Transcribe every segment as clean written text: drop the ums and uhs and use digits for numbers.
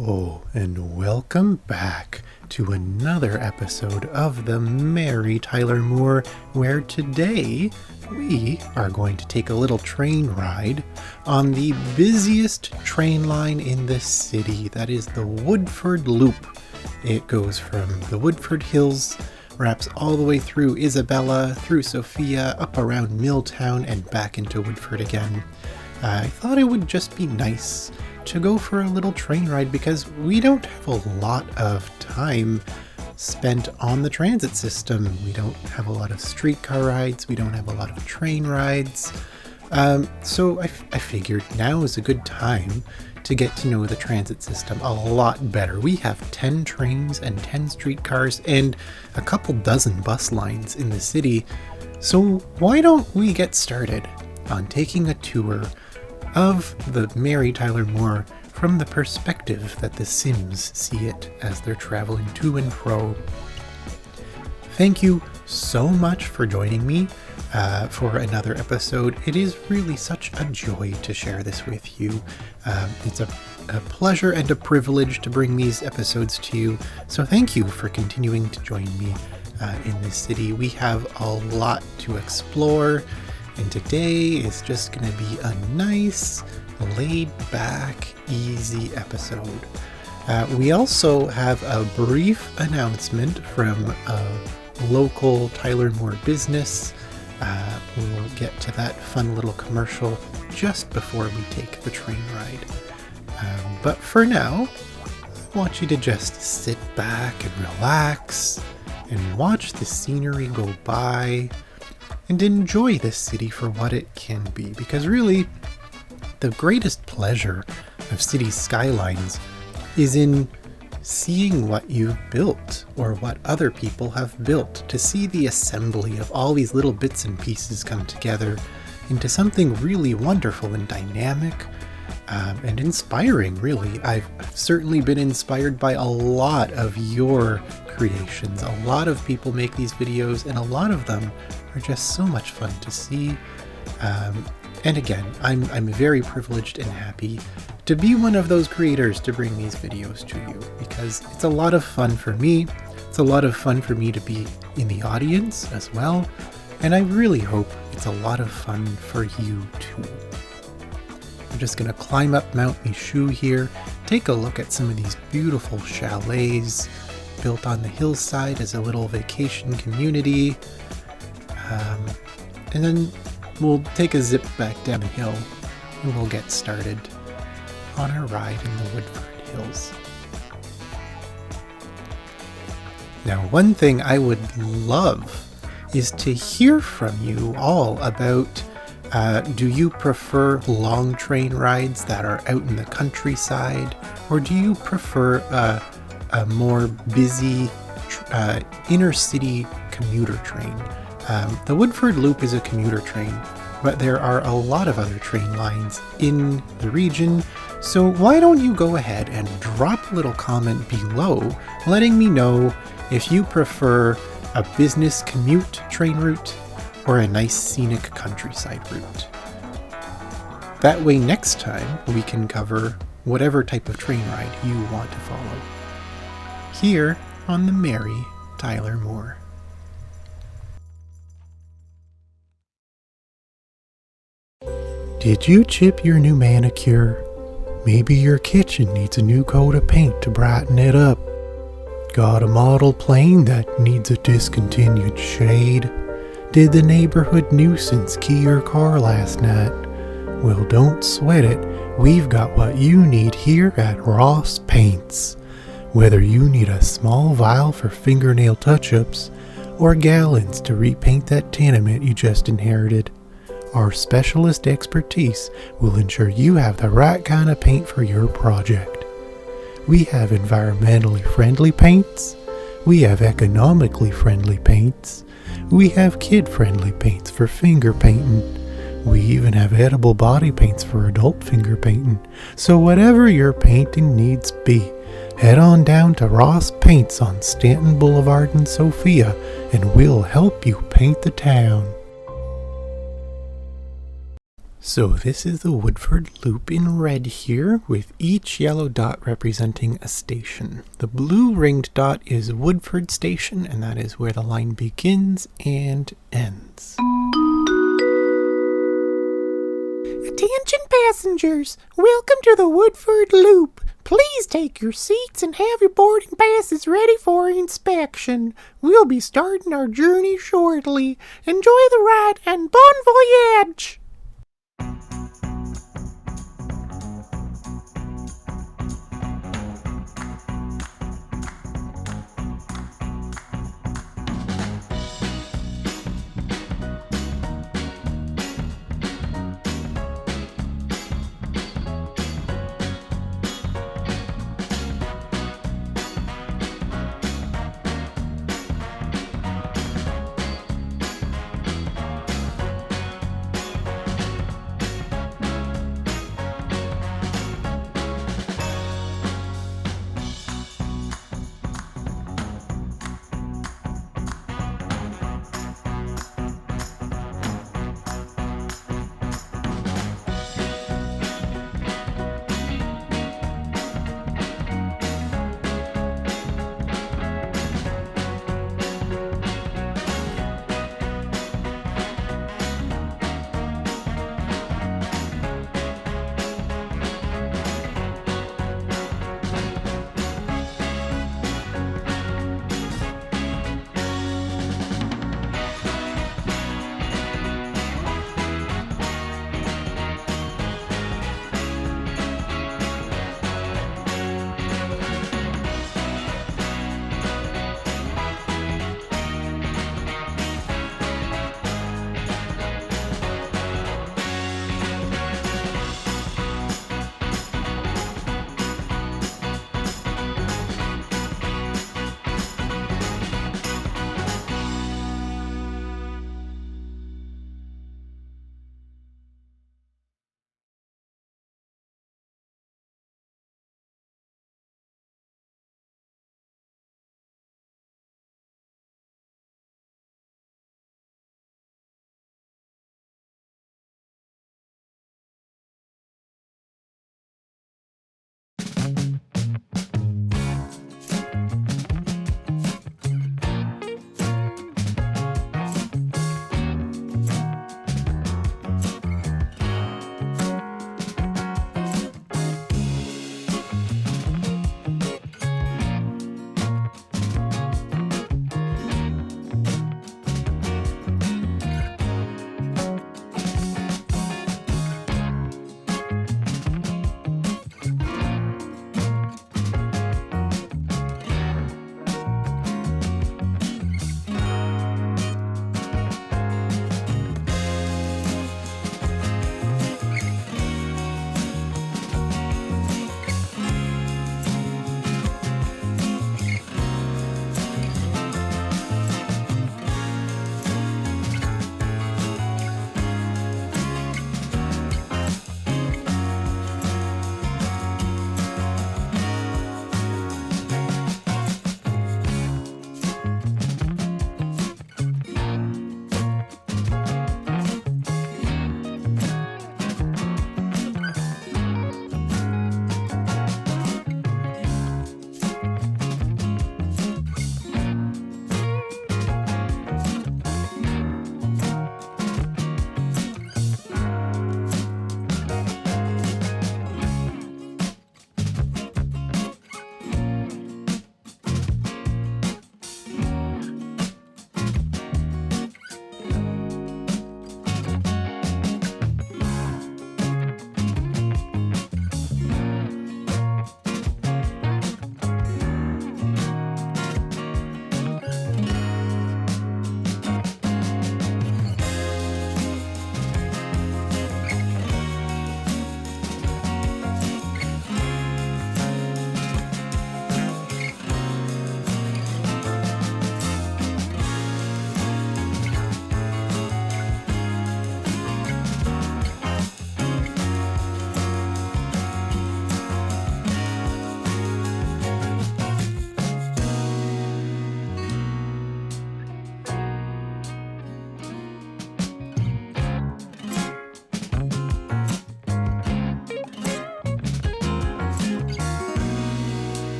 Hello, and welcome back to another episode of the Merry Tyler Moore, where today we are going to take a little train ride on the busiest train line in the city. That is the Woodford Loop. It goes from the Woodford Hills, wraps all the way through Isabella, through Sophia, up around Milltown, and back into Woodford again. I thought it would just be nice to go for a little train ride because we don't have a lot of time spent on the transit system. We don't have a lot of streetcar rides. We don't have a lot of train rides. So I figured now is a good time to get to know the transit system a lot better. We have 10 trains and 10 streetcars and a couple dozen bus lines in the city. So why don't we get started on taking a tour of the Merry Tyler Moore from the perspective that the Sims see it as they're traveling to and fro. Thank you so much for joining me for another episode. It is really such a joy to share this with you. It's a pleasure and a privilege to bring these episodes to you. So thank you for continuing to join me in this city. We have a lot to explore. And today is just going to be a nice, laid-back, easy episode. We also have a brief announcement from a local Tyler Moore business. We'll get to that fun little commercial just before we take the train ride. But for now, I want you to just sit back and relax and watch the scenery go by and enjoy this city for what it can be, because really the greatest pleasure of city skylines is in seeing what you've built or what other people have built, to see the assembly of all these little bits and pieces come together into something really wonderful and dynamic and inspiring, really. I've certainly been inspired by a lot of your creations. A lot of people make these videos and a lot of them are just so much fun to see. And again, I'm very privileged and happy to be one of those creators to bring these videos to you, because it's a lot of fun for me. It's a lot of fun for me to be in the audience as well. And I really hope it's a lot of fun for you too. I'm just going to climb up Mount Michoud here, take a look at some of these beautiful chalets built on the hillside as a little vacation community. And then we'll take a zip back down the hill and we'll get started on our ride in the Woodford Hills. Now, one thing I would love is to hear from you all about, do you prefer long train rides that are out in the countryside, or do you prefer a more busy inner city commuter train? The Woodford Loop is a commuter train, but there are a lot of other train lines in the region, so why don't you go ahead and drop a little comment below letting me know if you prefer a business commute train route or a nice scenic countryside route. That way next time we can cover whatever type of train ride you want to follow here on the Merry Tyler Moore. Did you chip your new manicure? Maybe your kitchen needs a new coat of paint to brighten it up. Got a model plane that needs a discontinued shade? Did the neighborhood nuisance key your car last night? Well, don't sweat it. We've got what you need here at Ross Paints. Whether you need a small vial for fingernail touch-ups or gallons to repaint that tenement you just inherited, our specialist expertise will ensure you have the right kind of paint for your project. We have environmentally friendly paints, we have economically friendly paints, we have kid-friendly paints for finger painting, we even have edible body paints for adult finger painting. So whatever your painting needs be, head on down to Ross Paints on Stanton Boulevard in Sophia and we'll help you paint the town. So this is the Woodford loop in red here, with each yellow dot representing a station. The blue ringed dot is Woodford Station, and that is where the line begins and ends. Attention passengers, welcome to the Woodford Loop. Please take your seats and have your boarding passes ready for inspection. We'll be starting our journey shortly. Enjoy the ride and bon voyage!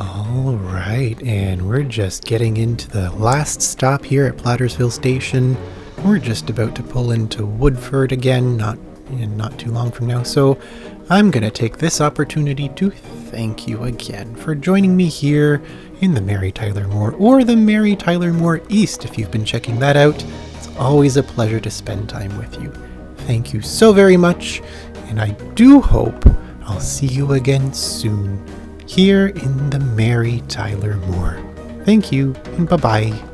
All right, and we're just getting into the last stop here at Plattersville Station. We're just about to pull into Woodford again, not too long from now. So I'm going to take this opportunity to thank you again for joining me here in the Mary Tyler Moore, or the Mary Tyler Moore East if you've been checking that out. It's always a pleasure to spend time with you. Thank you so very much, and I do hope I'll see you again soon here in the Mary Tyler Moore. Thank you, and bye-bye.